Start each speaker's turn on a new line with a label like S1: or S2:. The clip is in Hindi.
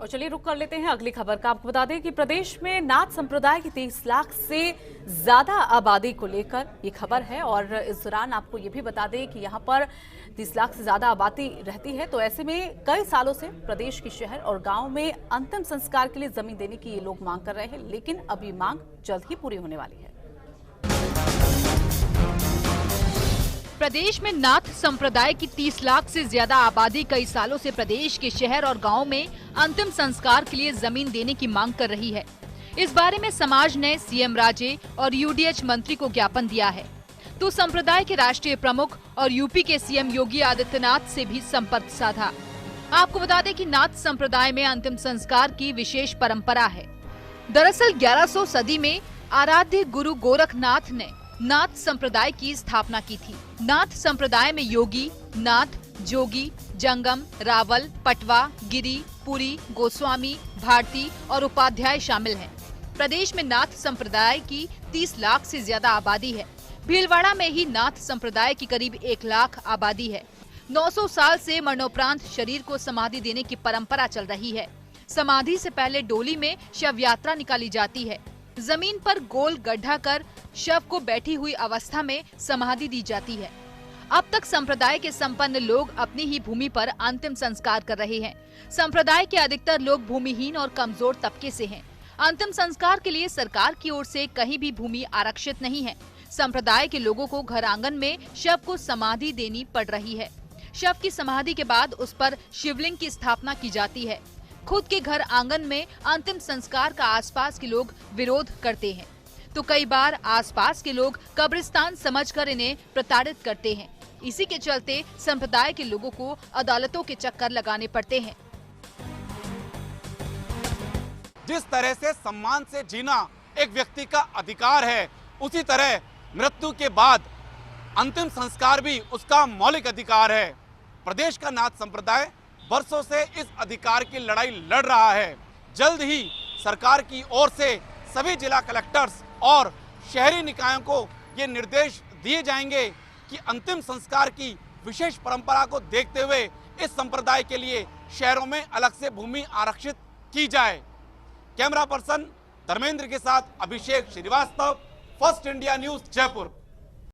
S1: और चलिए रुक कर लेते हैं अगली खबर का। आपको बता दें कि प्रदेश में नाथ संप्रदाय की 30 लाख से ज्यादा आबादी को लेकर ये खबर है। और इस दौरान आपको ये भी बता दें कि यहाँ पर 30 लाख से ज्यादा आबादी रहती है, तो ऐसे में कई सालों से प्रदेश के शहर और गांव में अंतिम संस्कार के लिए जमीन देने की ये लोग मांग कर रहे हैं, लेकिन अब ये मांग जल्द ही पूरी होने वाली है।
S2: प्रदेश में नाथ संप्रदाय की 30 लाख से ज्यादा आबादी कई सालों से प्रदेश के शहर और गांव में अंतिम संस्कार के लिए जमीन देने की मांग कर रही है। इस बारे में समाज ने सीएम राजे और यूडीएच मंत्री को ज्ञापन दिया है, तो संप्रदाय के राष्ट्रीय प्रमुख और यूपी के सीएम योगी आदित्यनाथ से भी संपर्क साधा। आपको बता दें कि नाथ संप्रदाय में अंतिम संस्कार की विशेष परंपरा है। दरअसल 1100 सदी में आराध्य गुरु गोरखनाथ ने नाथ संप्रदाय की स्थापना की थी। नाथ संप्रदाय में योगी, नाथ, जोगी, जंगम, रावल, पटवा, गिरी, पुरी, गोस्वामी, भारती और उपाध्याय शामिल हैं। प्रदेश में नाथ संप्रदाय की 30 लाख से ज्यादा आबादी है। भीलवाड़ा में ही नाथ संप्रदाय की करीब 1 लाख आबादी है। 900 साल से मरणोपरांत शरीर को समाधि देने की परंपरा चल रही है। समाधि से पहले डोली में शव यात्रा निकाली जाती है। जमीन पर गोल गड्ढा कर शव को बैठी हुई अवस्था में समाधि दी जाती है। अब तक संप्रदाय के संपन्न लोग अपनी ही भूमि पर अंतिम संस्कार कर रहे हैं। संप्रदाय के अधिकतर लोग भूमिहीन और कमजोर तबके से हैं। अंतिम संस्कार के लिए सरकार की ओर से कहीं भी भूमि आरक्षित नहीं है। संप्रदाय के लोगों को घर आंगन में शव को समाधि देनी पड़ रही है। शव की समाधि के बाद उस पर शिवलिंग की स्थापना की जाती है। खुद के घर आंगन में अंतिम संस्कार का आसपास के लोग विरोध करते हैं, तो कई बार आसपास के लोग कब्रिस्तान समझकर इन्हें प्रताड़ित करते हैं। इसी के चलते संप्रदाय के लोगों को अदालतों के चक्कर लगाने पड़ते हैं।
S3: जिस तरह से सम्मान से जीना एक व्यक्ति का अधिकार है, उसी तरह मृत्यु के बाद अंतिम संस्कार भी उसका मौलिक अधिकार है। प्रदेश का नाथ संप्रदाय वर्षों से इस अधिकार की लड़ाई लड़ रहा है। जल्द ही सरकार की ओर से सभी जिला कलेक्टर्स और शहरी निकायों को ये निर्देश दिए जाएंगे कि अंतिम संस्कार की विशेष परंपरा को देखते हुए इस संप्रदाय के लिए शहरों में अलग से भूमि आरक्षित की जाए। कैमरा पर्सन धर्मेंद्र के साथ Abhishek Srivastava, First India News, Jaipur.